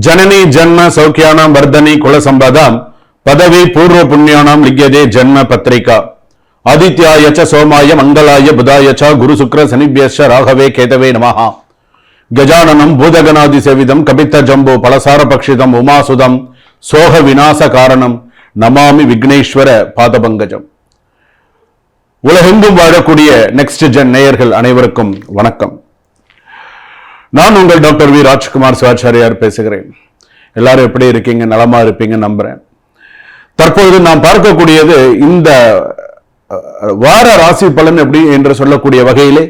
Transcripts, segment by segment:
जननी जन्म सौख्यानां वर्धनी कुल संपदां पदवी पूर्व पुण्यानां लिख्यते जन्म पत्रिका आदित्याय च सोमाय मंगलाय बुधाय च गुरु शुक्र शनिभ्यश्च राघवे केतवे नमः गजाननं भूतगणादि सेवितं कपित्त जम्बो फलसार पक्षितं उमासुदं सोह विनाश कारणं नमामि विघ्नेश्वर पादपங்கஜம். உலகெங்கும் வாழக்கூடிய நெக்ஸ்ட் ஜென் நேயர்கள் அனைவருக்கும் வணக்கம். நான் உங்கள் டாக்டர் வி ராஜ்குமார் சிவாச்சாரியார் பேசுகிறேன். எல்லாரும் எப்படி இருக்கீங்க? நலமா இருப்பீங்க நம்புறேன். தற்போது நாம் பார்க்கக்கூடியது இந்த வார ராசி பலன் எப்படி என்று சொல்லக்கூடிய வகையிலே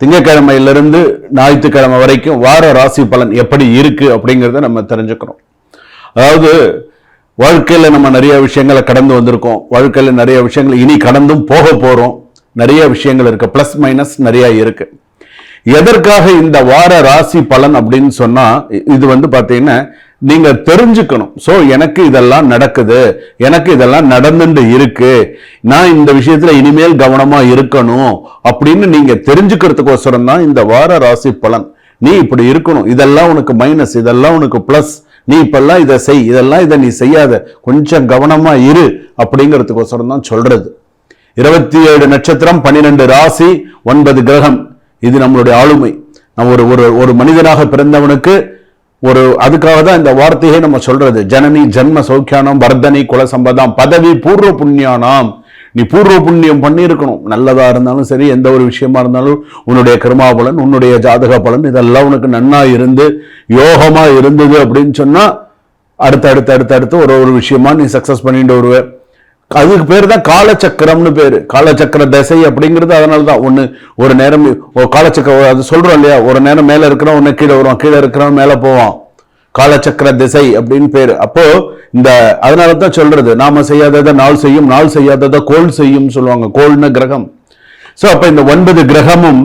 திங்கட்கிழமையிலிருந்து ஞாயிற்றுக்கிழமை வரைக்கும் வார ராசி பலன் எப்படி இருக்கு அப்படிங்கிறத நம்ம தெரிஞ்சுக்கிறோம். அதாவது வாழ்க்கையில் நம்ம நிறைய விஷயங்களை கடந்து வந்திருக்கோம். வாழ்க்கையில் நிறைய விஷயங்கள் இனி கடந்தும் போக போறோம். நிறைய விஷயங்கள் இருக்கு, பிளஸ் மைனஸ் நிறைய இருக்கு. எதற்காக இந்த வார ராசி பலன் அப்படின்னு சொன்னா இது பாத்தீங்கன்னா நீங்க தெரிஞ்சுக்கணும். சோ எனக்கு இதெல்லாம் நடக்குது, எனக்கு இதெல்லாம் நடந்துட்டு இருக்கு, நான் இந்த விஷயத்துல இனிமேல் கவனமா இருக்கணும் அப்படின்னு நீங்க தெரிஞ்சுக்கிறதுக்கோசரம் தான் இந்த வார ராசி பலன். நீ இப்படி இருக்கணும், இதெல்லாம் உனக்கு மைனஸ், இதெல்லாம் உனக்கு பிளஸ், நீ இப்பெல்லாம் இதை செய், இதெல்லாம் இதை நீ செய்யாத, கொஞ்சம் கவனமா இரு அப்படிங்கிறதுக்கோசரம் தான் சொல்றது. 27 நட்சத்திரம், 12 ராசி, 9 கிரகம், இது நம்மளுடைய ஆளுமை. நம்ம ஒரு மனிதனாக பிறந்தவனுக்கு அதுக்காக தான் இந்த வார்த்தையை நம்ம சொல்றது. ஜனனி ஜன்ம சௌக்கியானம் வர்தனி குல சம்பதாம் பதவி பூர்வ புண்ணியானாம். நீ பூர்வ புண்ணியம் பண்ணியிருக்கணும். நல்லதா இருந்தாலும் சரி, எந்த ஒரு விஷயமா இருந்தாலும் உன்னுடைய கர்மா பலன், உன்னுடைய ஜாதக பலன் இதெல்லாம் உனக்கு நன்னா இருந்து யோகமா இருந்தது அப்படின்னு சொன்னா அடுத்து ஒரு விஷயமா நீ சக்சஸ் பண்ணிட்டு வருவ. அதுக்கு பேர் தான் காலச்சக்கரம்னு பேரு. காலச்சக்கர திசை அப்படிங்கிறது அதனாலதான். ஒரு நேரம் காலச்சக்கரம் அது சொல்றோம் இல்லையா, ஒரு நேரம் மேல இருக்கிறோம், ஒன்னு கீழே வருவான், கீழே இருக்கிறவன் மேல போவான். காலச்சக்கர திசை அப்படின்னு பேரு. அப்போ அதனாலதான் சொல்றது, நாம செய்யாததை நாள் செய்யும், நாள் செய்யாததை கோள் செய்யும் சொல்லுவாங்க. கோள்னு கிரகம். சோ அப்ப இந்த 9 கிரகமும்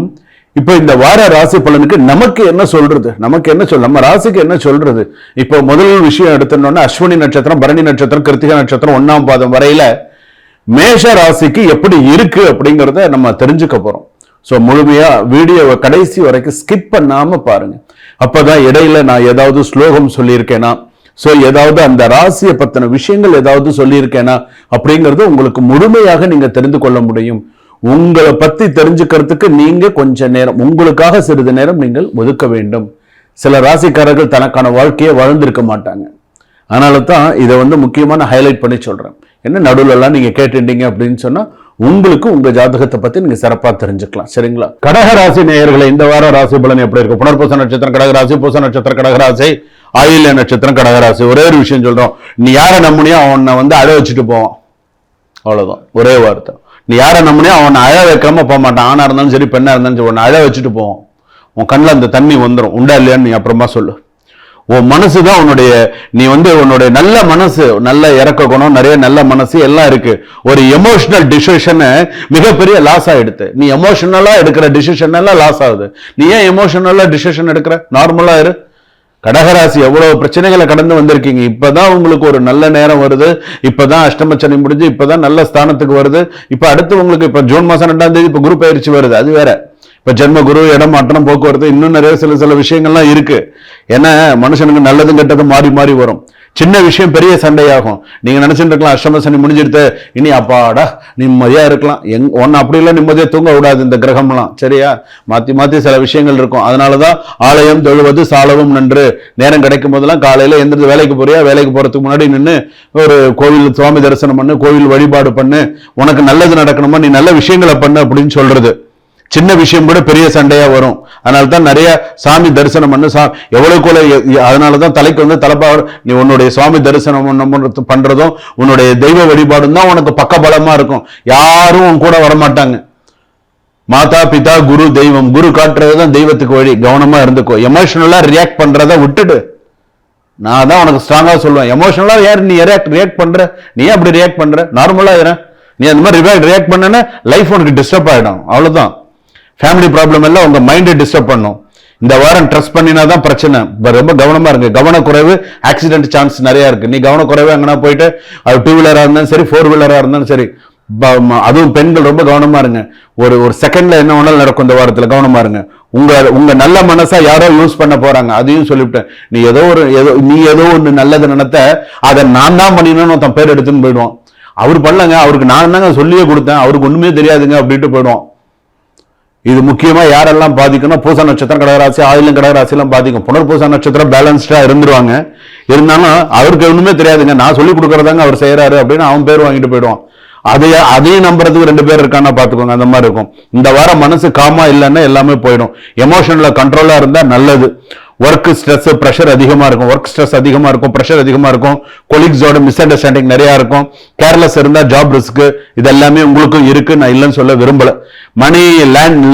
இப்ப இந்த வார ராசி பலனுக்கு நமக்கு என்ன சொல்றது, நம்ம ராசிக்கு என்ன சொல்றது? இப்போ முதல் விஷயம் எடுத்தோம்னா அஸ்வினி நட்சத்திரம், பரணி நட்சத்திரம், கிருத்திகை நட்சத்திரம் 1ஆம் பாதம் வரையில மேஷ ராசிக்கு எப்படி இருக்கு அப்படிங்கறத நம்ம தெரிஞ்சுக்க போறோம். சோ முழுமையா வீடியோவை கடைசி வரைக்கும் ஸ்கிப் பண்ணாம பாருங்க. அப்பதான் இடையில நான் ஏதாவது ஸ்லோகம் சொல்லியிருக்கேனா, சோ ஏதாவது அந்த ராசியை பத்தின விஷயங்கள் ஏதாவது சொல்லியிருக்கேனா அப்படிங்கறது உங்களுக்கு முழுமையாக நீங்க தெரிந்து கொள்ள முடியும். உங்களை பத்தி தெரிஞ்சுக்கிறதுக்கு நீங்க கொஞ்ச நேரம், உங்களுக்காக சிறிது நேரம் நீங்கள் ஒதுக்க வேண்டும். சில ராசிக்காரர்கள் தனக்கான வாழ்க்கையை வாழ்ந்திருக்க மாட்டாங்க. அதனால தான் இதை முக்கியமான ஹைலைட் பண்ணி சொல்றேன். என்ன நடுவில் எல்லாம் நீங்க கேட்டுட்டீங்க அப்படின்னு சொன்னா உங்களுக்கு உங்க ஜாதகத்தை பத்தி நீங்க சிறப்பா தெரிஞ்சுக்கலாம். சரிங்களா? கடகராசி நேயர்களை இந்த வார ராசி பலன் எப்படி இருக்கு? புனர்பூச நட்சத்திரம் கடகராசி, பூச நட்சத்திரம் கடகராசி, ஆயில்ய நட்சத்திரம் கடகராசி. ஒரே ஒரு விஷயம் சொல்றோம், நீ யாரை நம்பினியோ அவனை அழ வச்சுட்டு போவான். அவ்வளவுதான், ஒரே வார்த்தை. நீ யாரை நம்பினியோ அவனை அழ வைக்காம போக மாட்டான். ஆணா இருந்தாலும் சரி, பெண்ணா இருந்தாலும் சரி, உன்னை அழ வச்சுட்டு போவான். உன் கண்ணில் அந்த தண்ணி வந்துடும். உண்டா இல்லையான்னு நீ அப்புறமா சொல்லு. உன் மனசுதான் நீ உன்னுடைய நல்ல மனசு, நல்ல இறக்க குணம், நிறைய நல்ல மனசு எல்லாம் இருக்கு. ஒரு எமோஷனல் டிசிஷன் மிகப்பெரிய லாஸ் ஆயிடுது. நீ எமோஷனலா எடுக்கிற டிசிஷன் எல்லாம் லாஸ் ஆகுது. நீ ஏன் எமோஷனலா டிசிஷன் எடுக்கிற? நார்மலா இரு. கடகராசி எவ்வளவு பிரச்சனைகளை கடந்து வந்திருக்கீங்க. இப்பதான் உங்களுக்கு ஒரு நல்ல நேரம் வருது. இப்பதான் அஷ்டமச்சனி முடிஞ்சு இப்பதான் நல்ல ஸ்தானத்துக்கு வருது. இப்ப அடுத்து உங்களுக்கு இப்ப ஜூன் மாசம் 2ஆம் தேதி இப்ப குரு பயிற்சி வருது. அது வேற. இப்ப ஜென்ம குரு, இடம் மாற்றம், போக்குவரத்து, இன்னும் நிறைய சில விஷயங்கள்லாம் இருக்கு. ஏன்னா மனுஷனுக்கு நல்லதும் கெட்டதும் மாறி மாறி வரும். சின்ன விஷயம் பெரிய சண்டையாகும். நீங்க நினைச்சுட்டு இருக்கலாம் அஷ்டம சனி முடிஞ்சிடுத்து, இனி அப்பாடா நிம்மதியா இருக்கலாம். ஒன்னு அப்படி எல்லாம் நிம்மதியா தூங்க விடாது இந்த கிரகம்லாம். சரியா? மாத்தி சில விஷயங்கள் இருக்கும். அதனாலதான் ஆலயம் தொழுவது சாலவும் நன்று. நேரம் கிடைக்கும் போதெல்லாம் காலையில எந்திரிச்சு வேலைக்கு போறியா, வேலைக்கு போறதுக்கு முன்னாடி நின்று ஒரு கோவில் சுவாமி தரிசனம் பண்ணு, கோவில் வழிபாடு பண்ணு, உனக்கு நல்லது நடக்கணுமா, நீ நல்ல விஷயங்களை பண்ணு அப்படின்னு சொல்றது. சின்ன விஷயம் கூட பெரிய சண்டையா வரும். அதனால்தான் நிறைய சாமி தரிசனம் பண்ணு, எவ்வளவுக்குள்ள. அதனாலதான் தலைக்கு தலைப்பாடு. நீ உன்னுடைய சுவாமி தரிசனம் பண்றதும் உன்னுடைய தெய்வ வழிபாடும் தான் உனக்கு பக்க பலமா இருக்கும். யாரும் உன் கூட வரமாட்டாங்க. மாதா பிதா குரு தெய்வம். குரு காட்டுறதுதான் தெய்வத்துக்கு வழி. கவனமா இருந்துக்கோ. எமோஷனலா ரியாக்ட் பண்றத விட்டுடு. நான் தான் உனக்கு ஸ்ட்ராங்கா சொல்லுவேன். எமோஷனலா யார் நீ ரியாக்ட் பண்ற? நீ அப்படி ரியாக்ட் பண்ற? நார்மலா இரு. நீ அந்த மாதிரி ரியாக்ட் பண்ணனா லைஃப் உனக்கு டிஸ்டர்ப் ஆயிடும். அவ்வளவுதான். ஃபேமிலி ப்ராப்ளம் எல்லாம் உங்க மைண்டை டிஸ்டர்ப் பண்ணும். இந்த வாரம் ட்ரஸ்ட் பண்ணினாதான் பிரச்சனை. ரொம்ப கவனமா இருங்க. கவனக்குறைவு, ஆக்சிடென்ட் சான்ஸ் நிறைய இருக்கு. நீ கவனக்குறைவு அங்கன்னா போயிட்டு அது 2 வீலரா இருந்தாலும் சரி, 4 வீலரா இருந்தாலும் சரி, அதுவும் பெண்கள் ரொம்ப கவனமா இருங்க. ஒரு ஒரு செகண்ட்ல என்ன வேணாலும் நடக்கும் இந்த வாரத்துல, கவனமா இருங்க. உங்க நல்ல மனசா யாரோ யூஸ் பண்ண போறாங்க, அதையும் சொல்லிவிட்டேன். நீ ஏதோ ஒண்ணு நல்லது நினைத்த அதை நான் தான் பண்ணினு ஒருத்தன் பேர் எடுத்துன்னு போயிடுவான். அவர் பண்ணலங்க, அவருக்கு நான் தாங்க சொல்லியே கொடுத்தேன், அவருக்கு ஒண்ணுமே தெரியாதுங்க அப்படின்ட்டு போயிடுவான். இது முக்கியமா யாரெல்லாம் பாதிக்கணும், பூச நட்சத்திரம் கடகராசி, ஆயிலம் கடகராசி எல்லாம் பாதிக்கும். புனர்பூச நட்சத்திரம் பேலன்ஸ்டா இருந்துருவாங்க. இருந்தாலும் அவருக்கு ஒண்ணுமே தெரியாதுங்க, நான் சொல்லி கொடுக்கறதாங்க அவர் செய்யறாரு அப்படின்னு அவன் பேர் வாங்கிட்டு போயிடுவான். அதையும் நம்புறதுக்கு 2 பேர் இருக்கான்னா பாத்துக்கோங்க. அந்த மாதிரி இருக்கும். இந்த வாரம் மனசு காமா இல்லைன்னா எல்லாமே போயிடும். எமோஷன்ல கண்ட்ரோலா இருந்தா நல்லது. ஒர்க் ஸ்ட்ரெஸ், ப்ரெஷர் அதிகமா இருக்கும். ஒர்க் ஸ்ட்ரெஸ் அதிகமா இருக்கும், ப்ரெஷர் அதிகமா இருக்கும். கொலீக்ஸோட மிஸ் அண்டர்ஸ்டாண்டிங் நிறைய இருக்கும். கேர்லெஸ் இருந்தா ஜாப் ரிஸ்க், இது எல்லாமே உங்களுக்கும் இருக்கு. நான் இல்லைன்னு சொல்ல விரும்பல. மணி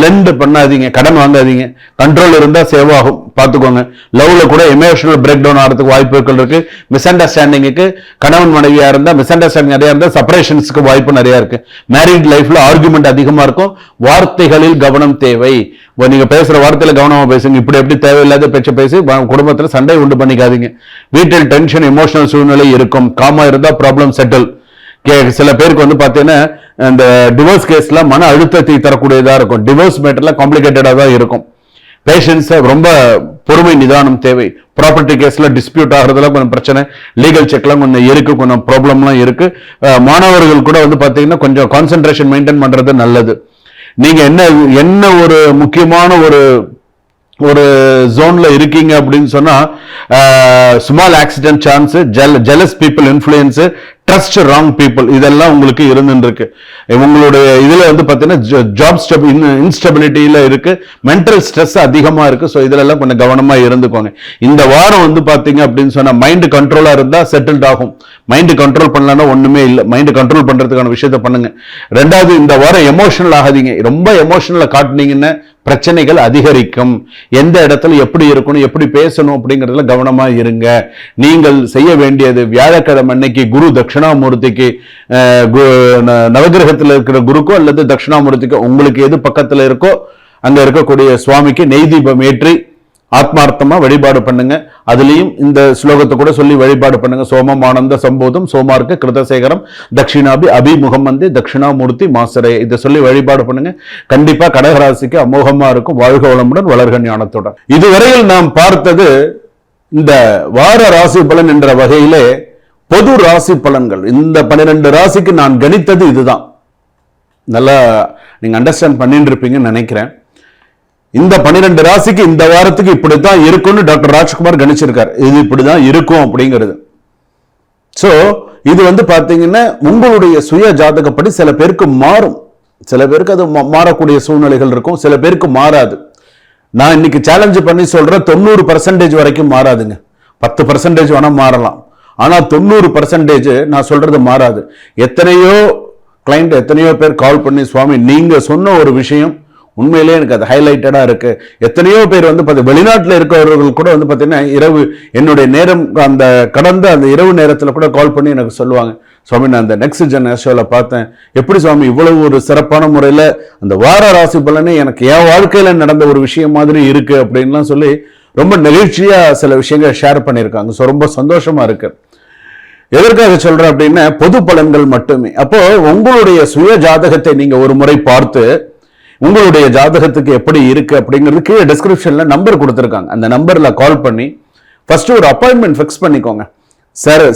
லெண்ட் பண்ணாதீங்க, கடன் வாங்காதீங்க. கண்ட்ரோல் இருந்தா சேவ் ஆகும், பாத்துக்கோங்க. லவ்ல கூட எமோஷனல் பிரேக் டவுன் ஆகிறதுக்கு வாய்ப்புகள் இருக்கு. மிஸ் அண்டர்ஸ்டாண்டிங்க்கு கணவன் மனைவியா இருந்தா மிஸ் அண்டர்ஸ்டாண்டிங் நிறைய இருந்தா செப்பரேஷன்ஸ்க்கு வாய்ப்பு நிறைய இருக்கு. மேரிட் லைஃப்ல ஆர்குமெண்ட் அதிகமா இருக்கும். வார்த்தைகளில் கவனம் தேவை. நீங்க பேசுற வார்த்தையில கவனமா பேசுங்க. இப்படி எப்படி தேவையில்லாத பேச்ச பேசி குடும்பத்துல சண்டை உண்டு பண்ணிக்காதீங்க. வீட்டில் டென்ஷன், எமோஷனல் சூழ்நிலை இருக்கும். காமா இருந்தா ப்ராப்ளம் செட்டில். சில பேருக்கு வந்து பாத்தீங்கன்னா இந்த டிவோர்ஸ் கேஸ்ல மன அழுத்தத்தை தரக்கூடியதா இருக்கும். டிவோர்ஸ் மேட்டர்ல காம்ப்ளிகேட்டடா தான் இருக்கும். பேஷன்ஸ், ரொம்ப பொறுமை, நிதானம் தேவை. ப்ராப்பர்ட்டி கேஸ்ல டிஸ்பியூட் ஆகிறதுல கொஞ்சம் பிரச்சனை, லீகல் செக்லாம் கொஞ்சம் இருக்கு, கொஞ்சம் ப்ராப்ளம்லாம் இருக்கு. மாணவர்கள் கூட வந்து பாத்தீங்கன்னா கொஞ்சம் கான்சென்ட்ரேஷன் மெயின்டைன் பண்றது நல்லது. நீங்க என்ன ஒரு முக்கியமான ஒரு ஜோன்ல இருக்கீங்க அப்படின்னு சொன்னா, small accident chance, jealous people influence, trust wrong people, இதெல்லாம் உங்களுக்கு இருந்துருக்கு. உங்களுடைய இதுல வந்து பாத்தீங்கன்னா ஜாப் இன்ஸ்டபிலிட்டியில இருக்கு, மென்டல் ஸ்ட்ரெஸ் அதிகமா இருக்கு. ஸோ இதுல எல்லாம் கொஞ்சம் கவனமா இருந்துக்கோங்க. இந்த வாரம் வந்து பாத்தீங்க அப்படின்னு சொன்னா மைண்ட் கண்ட்ரோலா இருந்தா செட்டில்ட் ஆகும். மைண்ட் கண்ட்ரோல் பண்ணலன்னா ஒண்ணுமே இல்லை. மைண்ட் கண்ட்ரோல் பண்றதுக்கான விஷயத்த பண்ணுங்க. 2வது, இந்த வாரம் எமோஷனல் ஆகாதீங்க. ரொம்ப எமோஷனல காட்டினீங்கன்னா பிரச்சனைகள் அதிகரிக்கும். எந்த இடத்துல எப்படி இருக்கணும், எப்படி பேசணும் அப்படிங்கிறதுல கவனமா இருங்க. நீங்கள் செய்ய வேண்டியது, வியாழக்கிழமை அன்னைக்கு குரு தட்சிணாமூர்த்திக்கு, நவகிரகத்தில் இருக்கிற குருக்கோ அல்லது தட்சிணாமூர்த்திக்கோ, உங்களுக்கு எது பக்கத்துல இருக்கோ அங்க இருக்கக்கூடிய சுவாமிக்கு நெய் தீபம் ஏற்றி ஆத்மார்த்தமா வழிபாடு பண்ணுங்க. அதுலயும் இந்த ஸ்லோகத்தை கூட சொல்லி வழிபாடு பண்ணுங்க. சோமம் ஆனந்த சம்போதம் சோமார்க்க கிருதசேகரம் தட்சிணாபி அபிமுகம் வந்து தட்சிணாமூர்த்தி மாசரே, இதை சொல்லி வழிபாடு பண்ணுங்க. கண்டிப்பா கடகராசிக்கு அமோகமா இருக்கும். வாழ்க வளமுடன், வளர்க ஞானத்துடன். இதுவரையில் நாம் பார்த்தது இந்த வார ராசி பலன் என்ற வகையிலே பொது ராசி பலன்கள். இந்த 12 ராசிக்கு நான் கணித்தது இதுதான். நல்லா நீங்க அண்டர்ஸ்டாண்ட் பண்ணிட்டு இருப்பீங்கன்னு நினைக்கிறேன். இந்த 12 ராசிக்கு இந்த வாரத்துக்கு இப்படித்தான் இருக்கும்னு டாக்டர் ராஜ்குமார் கணிச்சிருக்காரு. இது இப்படிதான் இருக்கும் அப்படிங்கிறது. சோ இது வந்து பாத்தீங்கன்னா உங்களுடைய சுய ஜாதகப்படி சில பேருக்கு மாறும், சில பேருக்கு அது மாறக்கூடிய சூழ்நிலைகள் இருக்கும், சில பேருக்கு மாறாது. நான் இன்னைக்கு சேலஞ்சு பண்ணி சொல்றேன், 90% வரைக்கும் மாறாதுங்க. 10% வேணா மாறலாம், ஆனா 90% நான் சொல்றது மாறாது. எத்தனையோ கிளைண்ட், எத்தனையோ பேர் கால் பண்ணி, சுவாமி நீங்க சொன்ன ஒரு விஷயம் உண்மையிலே எனக்கு அது ஹைலைட்டடா இருக்கு. எத்தனையோ பேர் வந்து வெளிநாட்டில் இருக்கிறவர்கள் கூட வந்து பார்த்தீங்கன்னா இரவு என்னுடைய நேரம் அந்த கடந்த அந்த இரவு நேரத்தில் கூட கால் பண்ணி எனக்கு சொல்லுவாங்க, சுவாமி நான் அந்த நெக்ஸ்ட் ஜென் ஷோல பார்த்தேன், எப்படி சுவாமி இவ்வளவு ஒரு சிறப்பான முறையில் அந்த வார ராசி பலனே எனக்கு என் வாழ்க்கையில நடந்த ஒரு விஷயம் மாதிரி இருக்கு அப்படின்லாம் சொல்லி ரொம்ப நெகிழ்ச்சியா சில விஷயங்கள் ஷேர் பண்ணியிருக்காங்க. ஸோ ரொம்ப சந்தோஷமா இருக்கு. எதற்காக சொல்றேன் அப்படின்னா பொது பலன்கள் மட்டுமே. அப்போ உங்களுடைய சுய ஜாதகத்தை நீங்க ஒரு முறை பார்த்து உங்களுடைய ஜாதகத்துக்கு எப்படி இருக்கு அப்படிங்கிறது கீழே டிஸ்கிரிப்ஷன்ல நம்பர் கொடுத்துருக்காங்க. அந்த நம்பர்ல கால் பண்ணி ஃபர்ஸ்ட் ஒரு அப்பாயின்மெண்ட் ஃபிக்ஸ் பண்ணிக்கோங்க.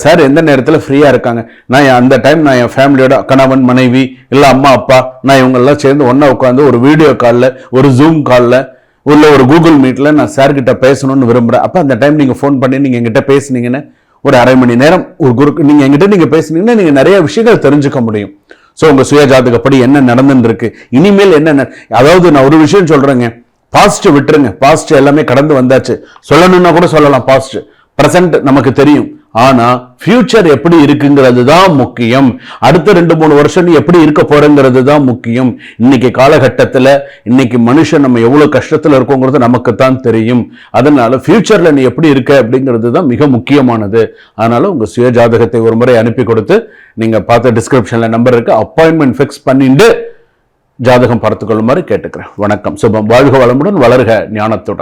சார் எந்த நேரத்தில் ஃப்ரீயா இருக்காங்க, நான் அந்த டைம் நான் என் ஃபேமிலியோட கணவன் மனைவி இல்லை அம்மா அப்பா நான் இவங்கெல்லாம் சேர்ந்து ஒன்னா உட்காந்து ஒரு வீடியோ காலில், ஒரு ஜூம் காலில், உள்ள ஒரு கூகுள் மீட்ல நான் சார் கிட்ட பேசணும்னு விரும்புறேன். அப்போ அந்த டைம் நீங்க ஃபோன் பண்ணி நீங்க எங்கிட்ட பேசுனீங்கன்னா ஒரு அரை மணி நேரம் ஒரு குரு நீங்க எங்கிட்ட நீங்க பேசுனீங்கன்னா நீங்க நிறைய விஷயங்கள் தெரிஞ்சுக்க முடியும். ஸோ உங்க சுய ஜாதகப்படி என்ன நடந்துன்னு இருக்கு, இனிமேல் என்ன, அதாவது நான் ஒரு விஷயம் சொல்றேங்க, பாஸ்ட் விட்டுருங்க. பாஸ்ட் எல்லாமே கடந்து வந்தாச்சு. சொல்லணும்னா கூட சொல்லலாம், பாஸ்ட் பிரசன்ட் நமக்கு தெரியும். ஆனா ஃபியூச்சர் எப்படி இருக்குங்கிறது தான் முக்கியம். அடுத்த 2-3 வருஷம் நீ எப்படி இருக்க போறங்கிறது தான் முக்கியம். இன்னைக்கு காலகட்டத்துல இன்னைக்கு மனுஷன் நம்ம எவ்வளவு கஷ்டத்துல இருக்கோங்கிறது நமக்கு தான் தெரியும். அதனால ஃபியூச்சர்ல நீ எப்படி இருக்க அப்படிங்கிறது தான் மிக முக்கியமானது. அதனால உங்க சுய ஜாதகத்தை ஒரு முறை அனுப்பி கொடுத்து நீங்க பார்த்த டிஸ்கிரிப்ஷன்ல நம்பர் இருக்கு, அப்பாயின்மெண்ட் ஃபிக்ஸ் பண்ணிட்டு ஜாதகம் பார்த்துக்கொள்ளுமாறு கேட்டுக்கிறேன். வணக்கம், சுபம். வாழ்க வளமுடன், வளர்க ஞானத்துடன்.